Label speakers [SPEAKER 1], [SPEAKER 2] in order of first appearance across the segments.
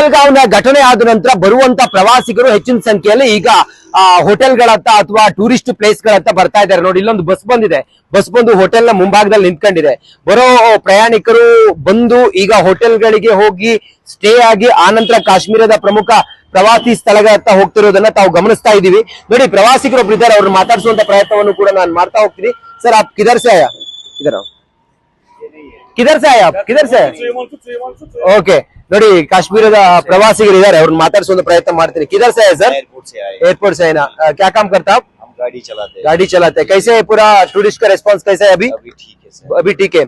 [SPEAKER 1] ಪಹಲ್ಗಾವ್ನ ಘಟನೆ ಆದ ನಂತರ ಬರುವಂತ ಪ್ರವಾಸಿಗರು ಹೆಚ್ಚಿನ ಸಂಖ್ಯೆಯಲ್ಲಿ ಈಗ ಹೋಟೆಲ್ಗಳತ್ತ ಅಥವಾ ಟೂರಿಸ್ಟ್ ಪ್ಲೇಸ್ ಗಳತ್ತ ಬರ್ತಾ ಇದ್ದಾರೆ ನೋಡಿ. ಇಲ್ಲೊಂದು ಬಸ್ ಬಂದಿದೆ, ಬಸ್ ಬಂದು ಹೋಟೆಲ್ ನ ಮುಂಭಾಗದಲ್ಲಿ ನಿಂತ್ಕೊಂಡಿದೆ. ಬರೋ ಪ್ರಯಾಣಿಕರು ಬಂದು ಈಗ ಹೋಟೆಲ್ಗಳಿಗೆ ಹೋಗಿ ಸ್ಟೇ ಆಗಿ ಆನಂತರ ಕಾಶ್ಮೀರದ ಪ್ರಮುಖ ಪ್ರವಾಸಿ ಸ್ಥಳಗಳತ್ತ ಹೋಗ್ತಿರೋದನ್ನ ತಾವು ಗಮನಿಸ್ತಾ ಇದೀವಿ ನೋಡಿ. ಪ್ರವಾಸಿಗರು ಒಬ್ರು ಇದ್ದಾರೆ, ಅವ್ರನ್ನ ಮಾತಾಡಿಸುವಂತ ಪ್ರಯತ್ನವನ್ನು ಕೂಡ ನಾನು ಮಾಡ್ತಾ ಹೋಗ್ತೀನಿ. ಸರ್ ಆಪ್ ಕಿಧರ್ से आया? ಕಿಧರ್ से आया? ಕಿಧರ್ से? ಓಕೆ ನೋಡಿ, ಕಾಶ್ಮೀರದ ಪ್ರವಾಸಿಗರು ಇದ್ದಾರೆ, ಅವ್ರನ್ನ ಮಾತಾಡಿಸುವಂತ ಪ್ರಯತ್ನ ಮಾಡ್ತೀನಿ. ಕಿಧರ್ से आए सर? एयरपोर्ट से आए ना? क्या काम करता आप?
[SPEAKER 2] हम गाड़ी चलाते हैं।
[SPEAKER 1] कैसे है पूरा टूरिस्ट का रिस्पांस कैसा है अभी?
[SPEAKER 2] ठीक है सर।
[SPEAKER 1] अभी ठीक है।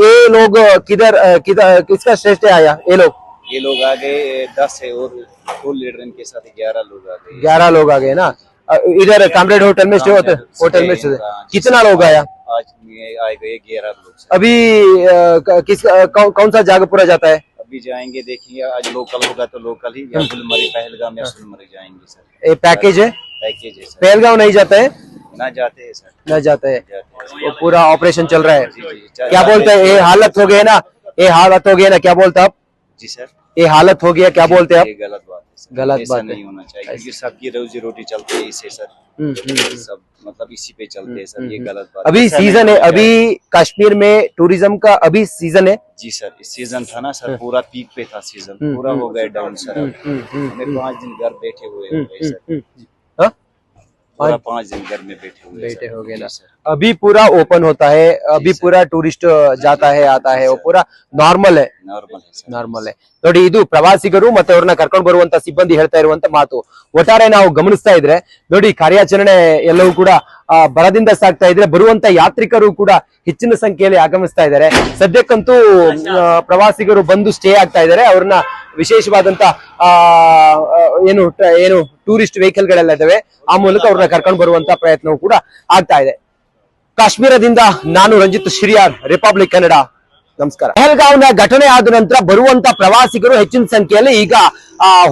[SPEAKER 1] ये लोग किधर किधर किसका श्रेष्ठ आया?
[SPEAKER 2] ये लोग आ गए 10 है और 2 लीडर के साथ 11 लोग आ गए।
[SPEAKER 1] 11 लोग आ गए ना? इधर कामरेड होटल में स्टे होते? होटल में स्टे। कितना लोग आया?
[SPEAKER 2] आज आए गए 11 लोग।
[SPEAKER 1] अभी किस कौन सा जगह पूरा जाता है?
[SPEAKER 2] अभी जाएंगे, देखिए आज लोकल होगा तो लोकल ही, या गुलमर्ग पहलगाम या गुलमर्ग जाएंगे सर।
[SPEAKER 1] ये पैकेज है?
[SPEAKER 2] पैकेज है सर।
[SPEAKER 1] पहलगाम नहीं जाता है?
[SPEAKER 2] ना जाते हैं सर।
[SPEAKER 1] न जाता है। वो पूरा ऑपरेशन चल रहा है।
[SPEAKER 2] जी।
[SPEAKER 1] क्या बोलते हैं? ये हालत हो गई ना, ये हालत हो गई ना, क्या बोलते आप?
[SPEAKER 2] जी सर,
[SPEAKER 1] ये हालत हो गया, क्या बोलते हैं आप?
[SPEAKER 2] ये गलत बात है सर।
[SPEAKER 1] गलत
[SPEAKER 2] ऐसा
[SPEAKER 1] बात है।
[SPEAKER 2] नहीं होना चाहिए, क्योंकि सबकी रोजी रोटी चलती है इससे सर। सब मतलब इसी पे चलते हैं सर, ये गलत बात।
[SPEAKER 1] अभी
[SPEAKER 2] ऐसा
[SPEAKER 1] सीजन
[SPEAKER 2] नहीं
[SPEAKER 1] है,
[SPEAKER 2] होना
[SPEAKER 1] अभी कश्मीर में टूरिज्म का अभी सीजन है।
[SPEAKER 2] चाहिए। जी सर, इस सीजन था ना सर, पूरा पीक पे था सीजन, पूरा हो गया डाउन सर। हमें 5 दिन घर बैठे हुए हो गए सर,
[SPEAKER 1] हाँ?
[SPEAKER 2] पूरा 5 दिन घर में बैठे
[SPEAKER 1] हो गए ना
[SPEAKER 2] सर।
[SPEAKER 1] अभी पूरा ओपन होता है, अभी पूरा टूरिस्ट जाता है आता है, वो पूरा नार्मल है।
[SPEAKER 2] ನಾರ್ಮಲ್ है ಸರ್,
[SPEAKER 1] ನಾರ್ಮಲ್ ನೋಡಿ. ಇದು ಪ್ರವಾಸಿಗರು ಮತ್ತೆ ಅವ್ರನ್ನ ಕರ್ಕೊಂಡು ಬರುವಂತ ಸಿಬ್ಬಂದಿ ಹೇಳ್ತಾ ಇರುವಂತ ಮಾತು. ಒಟ್ಟಾರೆ ನಾವು ಗಮನಿಸ್ತಾ ಇದ್ರೆ ನೋಡಿ, ಕಾರ್ಯಾಚರಣೆ ಎಲ್ಲವೂ ಕೂಡ ಬರದಿಂದ ಸಾಗ್ತಾ ಇದ್ರೆ, ಬರುವಂತ ಯಾತ್ರಿಕರು ಕೂಡ ಹೆಚ್ಚಿನ ಸಂಖ್ಯೆಯಲ್ಲಿ ಆಗಮಿಸ್ತಾ ಇದ್ದಾರೆ. ಸದ್ಯಕ್ಕಂತೂ ಪ್ರವಾಸಿಗರು ಬಂದು ಸ್ಟೇ ಆಗ್ತಾ ಇದ್ದಾರೆ. ಅವ್ರನ್ನ ವಿಶೇಷವಾದಂತ ಏನು ಟೂರಿಸ್ಟ್ ವೆಹಿಕಲ್ ಗಳೆಲ್ಲ ಇದಾವೆ, ಆ ಮೂಲಕ ಅವ್ರನ್ನ ಕರ್ಕೊಂಡು ಬರುವಂತ ಪ್ರಯತ್ನವೂ ಕೂಡ ಆಗ್ತಾ ಇದೆ. ಕಾಶ್ಮೀರದಿಂದ ನಾನು ರಂಜಿತ್ ಶಿರಿಯಾರ್, ರಿಪಬ್ಲಿಕ್ ಕನ್ನಡ. ನಮಸ್ಕಾರ. ಪಹಲ್ಗಾವ್ನ ಘಟನೆ ಆದ ನಂತರ ಬರುವಂತ ಪ್ರವಾಸಿಗರು ಹೆಚ್ಚಿನ ಸಂಖ್ಯೆಯಲ್ಲಿ ಈಗ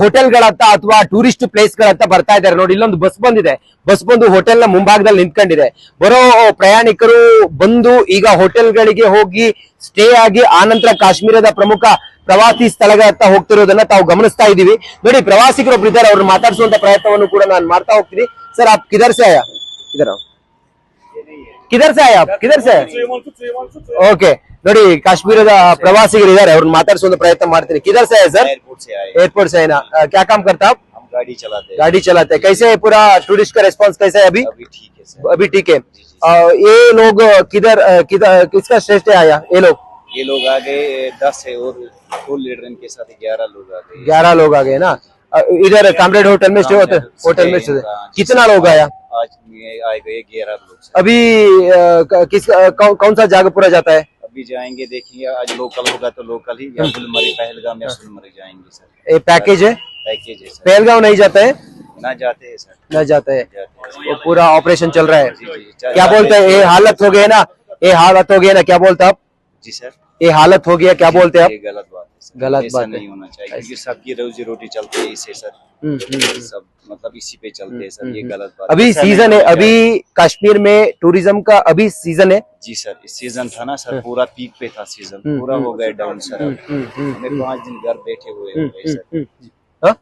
[SPEAKER 1] ಹೋಟೆಲ್ಗಳತ್ತ ಅಥವಾ ಟೂರಿಸ್ಟ್ ಪ್ಲೇಸ್ ಗಳತ್ತ ಬರ್ತಾ ಇದ್ದಾರೆ ನೋಡಿ. ಇಲ್ಲೊಂದು ಬಸ್ ಬಂದಿದೆ, ಬಸ್ ಬಂದು ಹೋಟೆಲ್ ನ ಮುಂಭಾಗದಲ್ಲಿ ನಿಂತ್ಕೊಂಡಿದೆ. ಬರೋ ಪ್ರಯಾಣಿಕರು ಬಂದು ಈಗ ಹೋಟೆಲ್ಗಳಿಗೆ ಹೋಗಿ ಸ್ಟೇ ಆಗಿ ಆನಂತರ ಕಾಶ್ಮೀರದ ಪ್ರಮುಖ ಪ್ರವಾಸಿ ಸ್ಥಳಗಳತ್ತ ಹೋಗ್ತಿರೋದನ್ನ ತಾವು ಗಮನಿಸ್ತಾ ಇದೀವಿ ನೋಡಿ. ಪ್ರವಾಸಿಗರು ಒಬ್ರು ಇದ್ದಾರೆ, ಅವ್ರನ್ನ ಮಾತಾಡಿಸುವಂತ ಪ್ರಯತ್ನವನ್ನು ಕೂಡ ನಾನು ಮಾಡ್ತಾ ಹೋಗ್ತೀನಿ. ಸರ್ ಆಪ್ ಕಿಧರ್ से आया? ಕಿಧರ್ से आया? ಕಿಧರ್ से? ಓಕೆ ನೋಡಿ, ಕಾಶ್ಮೀರದ ಪ್ರವಾಸಿಗರು ಇದ್ದಾರೆ, ಅವ್ರನ್ನ ಮಾತಾಡಿಸುವಂತ ಪ್ರಯತ್ನ ಮಾಡ್ತೀನಿ. ಕಿಧರ್ से आए सर? एयरपोर्ट से आए ना? क्या काम करता आप?
[SPEAKER 2] हम गाड़ी चलाते हैं।
[SPEAKER 1] कैसे है पूरा टूरिस्ट का रिस्पांस कैसा है अभी?
[SPEAKER 2] ठीक है सर।
[SPEAKER 1] अभी ठीक है। ये लोग किधर किधर किसका श्रेष्ठ आया?
[SPEAKER 2] ये लोग आ गए 10 है और 2 लीडर के साथ 11 लोग आ गए।
[SPEAKER 1] 11 लोग आ गए ना? इधर कामरेड होटल में स्टे होते? होटल में स्टे। कितना लोग आया?
[SPEAKER 2] आज आए गए 11 लोग।
[SPEAKER 1] अभी किस कौन सा जगह पूरा जाता है?
[SPEAKER 2] अभी जाएंगे, देखिए आज लोकल होगा तो लोकल ही, या गुलमर्ग पहलगाम या गुलमर्ग जाएंगे सर।
[SPEAKER 1] ये पैकेज है?
[SPEAKER 2] पैकेज है सर।
[SPEAKER 1] पहलगाम नहीं जाता है?
[SPEAKER 2] ना जाते हैं सर।
[SPEAKER 1] न जाता है। वो पूरा ऑपरेशन चल रहा है।
[SPEAKER 2] जी।
[SPEAKER 1] क्या बोलते हैं? ये हालत हो गई ना, ये हालत हो गई ना, क्या बोलते आप?
[SPEAKER 2] जी सर,
[SPEAKER 1] ये हालत हो गया, क्या बोलते आप?
[SPEAKER 2] ये गलत बात है सर।
[SPEAKER 1] गलत
[SPEAKER 2] ऐसा
[SPEAKER 1] बात है।
[SPEAKER 2] नहीं होना चाहिए, क्योंकि सबकी रोजी रोटी चलती है इससे सर। सब मतलब इसी पे चलते हैं सर, ये गलत बात।
[SPEAKER 1] अभी
[SPEAKER 2] ऐसा
[SPEAKER 1] सीजन
[SPEAKER 2] नहीं
[SPEAKER 1] है,
[SPEAKER 2] होना
[SPEAKER 1] अभी कश्मीर में टूरिज्म का अभी सीजन है।
[SPEAKER 2] चाहिए। जी सर, इस सीजन था ना सर, पूरा पीक पे था सीजन, पूरा हो गया डाउन सर। हमें 5 दिन घर बैठे हुए हो गए सर,
[SPEAKER 1] हाँ?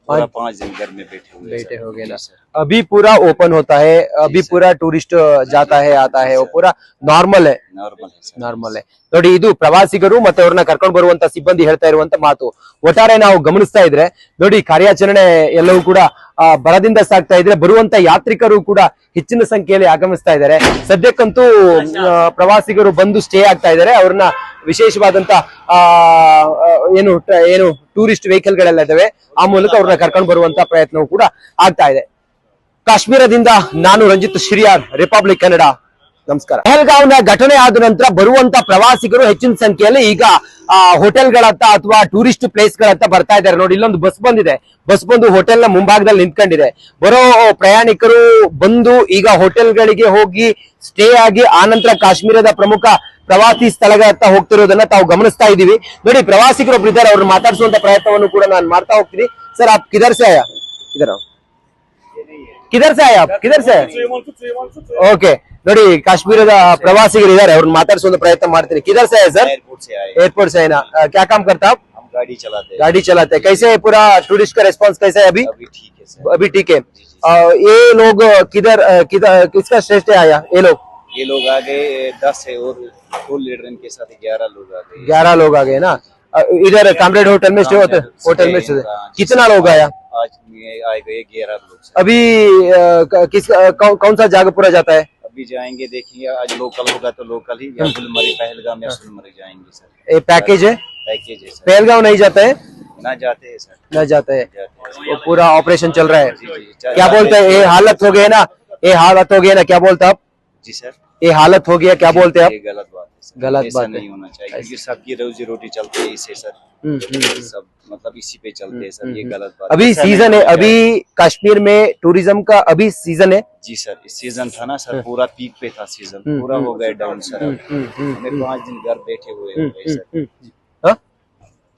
[SPEAKER 2] पूरा 5 दिन घर में बैठे
[SPEAKER 1] हो गए ना?
[SPEAKER 2] सर।
[SPEAKER 1] अभी पूरा ओपन होता है, अभी पूरा टूरिस्ट जाता है आता है, वो पूरा नार्मल है।
[SPEAKER 2] ನಾರ್ಮಲ್ है सर।
[SPEAKER 1] ನಾರ್ಮಲ್ ನೋಡಿ. ಇದು ಪ್ರವಾಸಿಗರು ಮತ್ತೆ ಅವ್ರನ್ನ ಕರ್ಕೊಂಡು ಬರುವಂತ ಸಿಬ್ಬಂದಿ ಹೇಳ್ತಾ ಇರುವಂತ ಮಾತು. ಒಟ್ಟಾರೆ ನಾವು ಗಮನಿಸ್ತಾ ಇದ್ರೆ ನೋಡಿ, ಕಾರ್ಯಾಚರಣೆ ಎಲ್ಲವೂ ಕೂಡ ಬರದಿಂದ ಸಾಗ್ತಾ ಇದ್ರೆ, ಬರುವಂತ ಯಾತ್ರಿಕರು ಕೂಡ ಹೆಚ್ಚಿನ ಸಂಖ್ಯೆಯಲ್ಲಿ ಆಗಮಿಸ್ತಾ ಇದ್ದಾರೆ. ಸದ್ಯಕ್ಕಂತೂ ಪ್ರವಾಸಿಗರು ಬಂದು ಸ್ಟೇ ಆಗ್ತಾ ಇದ್ದಾರೆ. ಅವ್ರನ್ನ ವಿಶೇಷವಾದಂತ ಏನು ಟೂರಿಸ್ಟ್ ವೆಹಿಕಲ್ ಗಳೆಲ್ಲ ಇದಾವೆ, ಆ ಮೂಲಕ ಅವ್ರನ್ನ ಕರ್ಕೊಂಡು ಬರುವಂತ ಪ್ರಯತ್ನವೂ ಕೂಡ ಆಗ್ತಾ ಇದೆ. ಕಾಶ್ಮೀರದಿಂದ ನಾನು ರಂಜಿತ್ ಶಿರಿಯಾರ್, ರಿಪಬ್ಲಿಕ್ ಕನ್ನಡ. ನಮಸ್ಕಾರ. ಪಹಲ್ಗಾವ್ನ ಘಟನೆ ಆದ ನಂತರ ಬರುವಂತ ಪ್ರವಾಸಿಗರು ಹೆಚ್ಚಿನ ಸಂಖ್ಯೆಯಲ್ಲಿ ಈಗ ಹೋಟೆಲ್ಗಳತ್ತ ಅಥವಾ ಟೂರಿಸ್ಟ್ ಪ್ಲೇಸ್ ಗಳತ್ತ ಬರ್ತಾ ಇದ್ದಾರೆ ನೋಡಿ. ಇಲ್ಲೊಂದು ಬಸ್ ಬಂದಿದೆ, ಬಸ್ ಬಂದು ಹೋಟೆಲ್ ನ ಮುಂಭಾಗದಲ್ಲಿ ನಿಂತ್ಕೊಂಡಿದೆ. ಬರೋ ಪ್ರಯಾಣಿಕರು ಬಂದು ಈಗ ಹೋಟೆಲ್ಗಳಿಗೆ ಹೋಗಿ ಸ್ಟೇ ಆಗಿ ಆನಂತರ ಕಾಶ್ಮೀರದ ಪ್ರಮುಖ ಪ್ರವಾಸಿ ಸ್ಥಳಗಳತ್ತ ಹೋಗ್ತಿರೋದನ್ನ ತಾವು ಗಮನಿಸ್ತಾ ಇದೀವಿ ನೋಡಿ. ಪ್ರವಾಸಿಗರು ಒಬ್ರು ಇದ್ದಾರೆ, ಅವ್ರನ್ನ ಮಾತಾಡಿಸುವಂತ ಪ್ರಯತ್ನವನ್ನು ಕೂಡ ನಾನು ಮಾಡ್ತಾ ಹೋಗ್ತೀನಿ. ಸರ್ ಆಪ್ ಕಿಧರ್ से आया? ಕಿಧರ್ से आया? ಕಿಧರ್ से? ಓಕೆ ನೋಡಿ, ಕಾಶ್ಮೀರದ ಪ್ರವಾಸಿಗರು ಇದ್ದಾರೆ, ಅವ್ರನ್ನ ಮಾತಾಡಿಸುವಂತ ಪ್ರಯತ್ನ ಮಾಡ್ತೀನಿ. ಕಿಧರ್ से आए सर?
[SPEAKER 2] एयरपोर्ट से आए।
[SPEAKER 1] एयरपोर्ट से आए ना? क्या काम करता आप?
[SPEAKER 2] हम गाड़ी चलाते हैं।
[SPEAKER 1] गाड़ी चलाते हैं। कैसे है पूरा टूरिस्ट का रेस्पॉन्स कैसा है अभी?
[SPEAKER 2] अभी ठीक है सर।
[SPEAKER 1] अभी ठीक है।
[SPEAKER 2] जी, जी।
[SPEAKER 1] ये लोग किधर किसका श्रेष्ठ आया?
[SPEAKER 2] ये लोग आ गए 10 है और 2 लीडर इनके साथ 11 लोग आ गए।
[SPEAKER 1] 11 लोग आ गए ना। इधर कामरेड होटल में स्टे होते? होटल में स्टे। कितना लोग आया?
[SPEAKER 2] आज ये आए गए 11 लोग सर।
[SPEAKER 1] अभी कौन सा जगह पूरा जाता है?
[SPEAKER 2] अभी जाएंगे, देखेंगे आज लोकल होगा तो लोकल ही, या गुलमर्ग पहलगाम या सुलमर्ग जाएंगे सर।
[SPEAKER 1] ये पैकेज है?
[SPEAKER 2] पैकेज है सर।
[SPEAKER 1] पहलगाम नहीं जाता है?
[SPEAKER 2] ना जाते हैं सर।
[SPEAKER 1] न जाता है।
[SPEAKER 2] जाते हैं सर।
[SPEAKER 1] वो पूरा ऑपरेशन चल रहा है।
[SPEAKER 2] जी, जी।
[SPEAKER 1] क्या बोलते हैं? ये हालत हो गई ना, ये हालत हो गई ना, क्या बोलते आप?
[SPEAKER 2] जी सर।
[SPEAKER 1] ये हालत हो गया, क्या बोलते आप?
[SPEAKER 2] ये गलत बात है सर।
[SPEAKER 1] गलत
[SPEAKER 2] ऐसा
[SPEAKER 1] बात है।
[SPEAKER 2] नहीं होना चाहिए, क्योंकि सबकी रोजी रोटी चलती है इससे सर। सब मतलब इसी पे चलते हैं सर, ये गलत बात
[SPEAKER 1] अभी
[SPEAKER 2] ऐसा
[SPEAKER 1] सीजन
[SPEAKER 2] नहीं
[SPEAKER 1] है,
[SPEAKER 2] होना
[SPEAKER 1] अभी कश्मीर में टूरिज्म का अभी सीजन है।
[SPEAKER 2] जी सर। इस सीजन था ना सर, पूरा पीक पे था सीजन, पूरा हो गया डाउन सर। हमें 5 दिन घर बैठे हुए हो गए सर।
[SPEAKER 1] हाँ?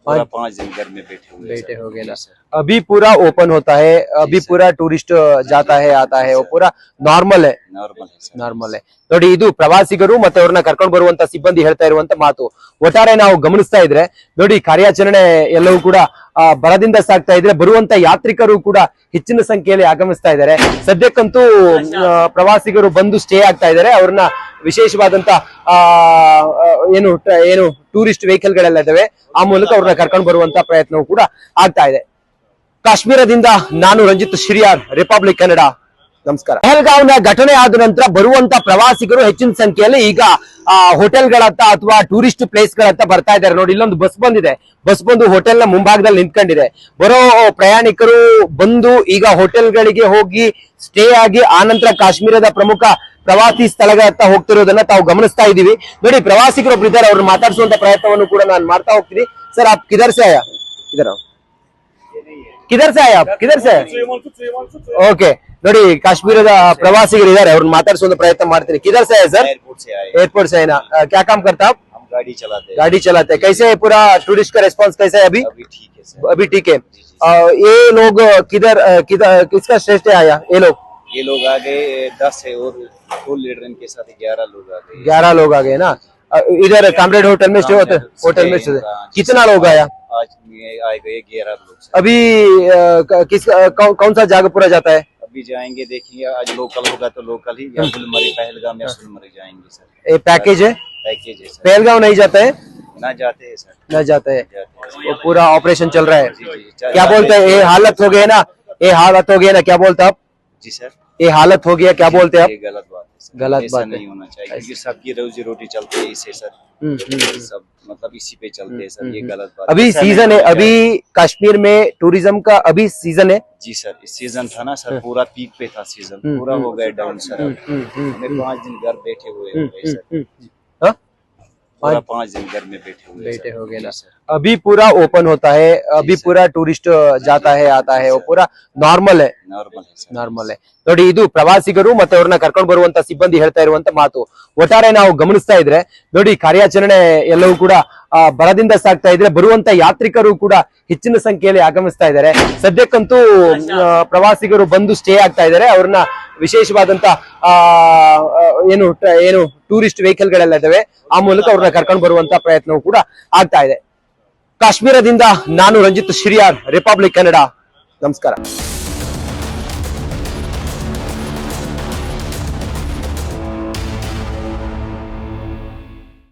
[SPEAKER 2] पूरा 5 दिन घर में बैठे हुए
[SPEAKER 1] बैठे
[SPEAKER 2] सर।
[SPEAKER 1] हो गए ना।
[SPEAKER 2] जी सर।
[SPEAKER 1] अभी पूरा ओपन होता है, अभी पूरा टूरिस्ट जाता है आता है, वो पूरा ನಾರ್ಮಲ್ है,
[SPEAKER 2] ನಾರ್ಮಲ್ है ಸರ್.
[SPEAKER 1] ನಾರ್ಮಲ್. ನೋಡಿ, ಇದು ಪ್ರವಾಸಿಗರು ಮತ್ತೆ ಅವ್ರನ್ನ ಕರ್ಕೊಂಡು ಬರುವಂತ ಸಿಬ್ಬಂದಿ ಹೇಳ್ತಾ ಇರುವಂತ ಮಾತು. ಒಟ್ಟಾರೆ ನಾವು ಗಮನಿಸ್ತಾ ಇದ್ರೆ ನೋಡಿ, ಕಾರ್ಯಾಚರಣೆ ಎಲ್ಲವೂ ಕೂಡ ಬರದಿಂದ ಸಾಗ್ತಾ ಇದ್ರೆ, ಬರುವಂತ ಯಾತ್ರಿಕರು ಕೂಡ ಹೆಚ್ಚಿನ ಸಂಖ್ಯೆಯಲ್ಲಿ ಆಗಮಿಸ್ತಾ ಇದ್ದಾರೆ. ಸದ್ಯಕ್ಕಂತೂ ಪ್ರವಾಸಿಗರು ಬಂದು ಸ್ಟೇ ಆಗ್ತಾ ಇದ್ದಾರೆ. ಅವ್ರನ್ನ ವಿಶೇಷವಾದಂತ ಏನು ಟೂರಿಸ್ಟ್ ವೆಹಿಕಲ್ ಗಳೆಲ್ಲ ಇದಾವೆ, ಆ ಮೂಲಕ ಅವ್ರನ್ನ ಕರ್ಕೊಂಡು ಬರುವಂತ ಪ್ರಯತ್ನವೂ ಕೂಡ ಆಗ್ತಾ ಇದೆ. ಕಾಶ್ಮೀರದಿಂದ ನಾನು ರಂಜಿತ್ ಶಿರಿಯಾರ್, ರಿಪಬ್ಲಿಕ್ ಕನ್ನಡ. ನಮಸ್ಕಾರ. ಪಹಲ್ಗಾವ್ನ ಘಟನೆ ಆದ ನಂತರ ಬರುವಂತ ಪ್ರವಾಸಿಗರು ಹೆಚ್ಚಿನ ಸಂಖ್ಯೆಯಲ್ಲಿ ಈಗ ಹೋಟೆಲ್ಗಳತ್ತ ಅಥವಾ ಟೂರಿಸ್ಟ್ ಪ್ಲೇಸ್ ಗಳತ್ತ ಬರ್ತಾ ಇದ್ದಾರೆ. ನೋಡಿ, ಇಲ್ಲೊಂದು ಬಸ್ ಬಂದಿದೆ. ಬಸ್ ಬಂದು ಹೋಟೆಲ್ ನ ಮುಂಭಾಗದಲ್ಲಿ ನಿಂತ್ಕೊಂಡಿದೆ. ಬರೋ ಪ್ರಯಾಣಿಕರು ಬಂದು ಈಗ ಹೋಟೆಲ್ಗಳಿಗೆ ಹೋಗಿ ಸ್ಟೇ ಆಗಿ ಆನಂತರ ಕಾಶ್ಮೀರದ ಪ್ರಮುಖ ಪ್ರವಾಸಿ ಸ್ಥಳಗಳತ್ತ ಹೋಗ್ತಿರೋದನ್ನ ತಾವು ಗಮನಿಸ್ತಾ ಇದೀವಿ. ನೋಡಿ, ಪ್ರವಾಸಿಗರು ಇದ್ದಾರೆ, ಅವ್ರನ್ನ ಮಾತಾಡಿಸುವಂತ ಪ್ರಯತ್ನವನ್ನು ಕೂಡ ನಾನು ಮಾಡ್ತಾ ಹೋಗ್ತೀನಿ. ಸರ್, आप किधर से आया? किधर से आए आप? किधर से? ओके. ನೋಡಿ, ಕಾಶ್ಮೀರದ ಪ್ರವಾಸಿಗರು ಇದ್ದಾರೆ, ಅವ್ರನ್ನ ಮಾತಾಡಿಸುವಂತ ಪ್ರಯತ್ನ ಮಾಡ್ತೀನಿ. किधर से है सर?
[SPEAKER 2] एयरपोर्ट से आए.
[SPEAKER 1] एयरपोर्ट से है ना. क्या काम करता आप?
[SPEAKER 2] हम गाड़ी चलाते हैं.
[SPEAKER 1] गाड़ी चलाते हैं. कैसे है पूरा टूरिस्ट का रेस्पॉन्स कैसा है अभी?
[SPEAKER 2] अभी ठीक है सर.
[SPEAKER 1] अभी ठीक है.
[SPEAKER 2] जी, जी.
[SPEAKER 1] ये लोग किधर किसका श्रेष्ठ आया?
[SPEAKER 2] ये लोग आ गए 10 है और 2 लीडर इनके साथ 11 लोग आ गए.
[SPEAKER 1] 11 लोग आ गए ना. इधर कामरेड होटल में स्टे होते? होटल में स्टे. कितना लोग आया?
[SPEAKER 2] आज ये आए गए 11 लोग सर.
[SPEAKER 1] अभी कौन सा जगह पूरा जाता है?
[SPEAKER 2] अभी जाएंगे, देखेंगे आज लोकल होगा तो लोकल ही, या गुलमर्ग पहलगाम या सुलमर्ग जाएंगे सर.
[SPEAKER 1] ये पैकेज है?
[SPEAKER 2] पैकेज है सर.
[SPEAKER 1] पहलगाम नहीं जाता है?
[SPEAKER 2] ना जाते हैं सर.
[SPEAKER 1] न जाता है.
[SPEAKER 2] जाते हैं.
[SPEAKER 1] वो पूरा ऑपरेशन चल रहा है.
[SPEAKER 2] जी, जी.
[SPEAKER 1] क्या बोलते हैं? ये हालत हो गई ना, ये हालत हो गई ना, क्या बोलते आप?
[SPEAKER 2] जी सर.
[SPEAKER 1] ये हालत हो गया, क्या बोलते हैं आप?
[SPEAKER 2] ये गलत बात है सर.
[SPEAKER 1] गलत
[SPEAKER 2] ऐसा
[SPEAKER 1] बात है.
[SPEAKER 2] नहीं होना चाहिए, क्योंकि सबकी रोजी रोटी चलती है इससे सर. सब मतलब इसी पे चलते हैं सर, ये गलत बात.
[SPEAKER 1] अभी
[SPEAKER 2] ऐसा
[SPEAKER 1] सीजन
[SPEAKER 2] नहीं
[SPEAKER 1] है,
[SPEAKER 2] होना
[SPEAKER 1] अभी कश्मीर में टूरिज्म का अभी सीजन है.
[SPEAKER 2] चाहिए. जी सर. इस सीजन था ना सर, पूरा पीक पे था सीजन, पूरा हो गया डाउन सर. हमें 5 दिन घर बैठे हुए हो गए सर.
[SPEAKER 1] हाँ?
[SPEAKER 2] पूरा 5 दिन घर में बैठे हुए
[SPEAKER 1] बैठे
[SPEAKER 2] सर.
[SPEAKER 1] हो गए ना.
[SPEAKER 2] जी सर.
[SPEAKER 1] अभी पूरा ओपन होता है, अभी
[SPEAKER 2] सर.
[SPEAKER 1] पूरा टूरिस्ट जाता है आता है, वो पूरा ನಾರ್ಮಲ್ है,
[SPEAKER 2] ನಾರ್ಮಲ್ है ಸರ್.
[SPEAKER 1] ನಾರ್ಮಲ್ है. ನೋಡಿ, ಇದು ಪ್ರವಾಸಿಗರು ಮತ್ತೆ ಅವ್ರನ್ನ ಕರ್ಕೊಂಡು ಬರುವಂತ ಸಿಬ್ಬಂದಿ ಹೇಳ್ತಾ ಇರುವಂತ ಮಾತು. ಒಟ್ಟಾರೆ ನಾವು ಗಮನಿಸ್ತಾ ಇದ್ರೆ ನೋಡಿ, ಕಾರ್ಯಾಚರಣೆ ಎಲ್ಲವೂ ಕೂಡ ಬರದಿಂದ ಸಾಗ್ತಾ ಇದ್ರೆ, ಬರುವಂತ ಯಾತ್ರಿಕರು ಕೂಡ ಹೆಚ್ಚಿನ ಸಂಖ್ಯೆಯಲ್ಲಿ ಆಗಮಿಸ್ತಾ ಇದ್ದಾರೆ. ಸದ್ಯಕ್ಕಂತೂ ಪ್ರವಾಸಿಗರು ಬಂದು ಸ್ಟೇ ಆಗ್ತಾ ಇದ್ದಾರೆ. ಅವ್ರನ್ನ ವಿಶೇಷವಾದಂತ ಏನು ಟೂರಿಸ್ಟ್ ವೆಹಿಕಲ್ ಗಳೆಲ್ಲ ಇದಾವೆ, ಆ ಮೂಲಕ ಅವ್ರನ್ನ ಕರ್ಕೊಂಡು ಬರುವಂತ ಪ್ರಯತ್ನವೂ ಕೂಡ ಆಗ್ತಾ ಇದೆ. ಕಾಶ್ಮೀರದಿಂದ ನಾನು ರಂಜಿತ್ ಶಿರಿಯಾರ್, ರಿಪಬ್ಲಿಕ್ ಕನ್ನಡ. ನಮಸ್ಕಾರ.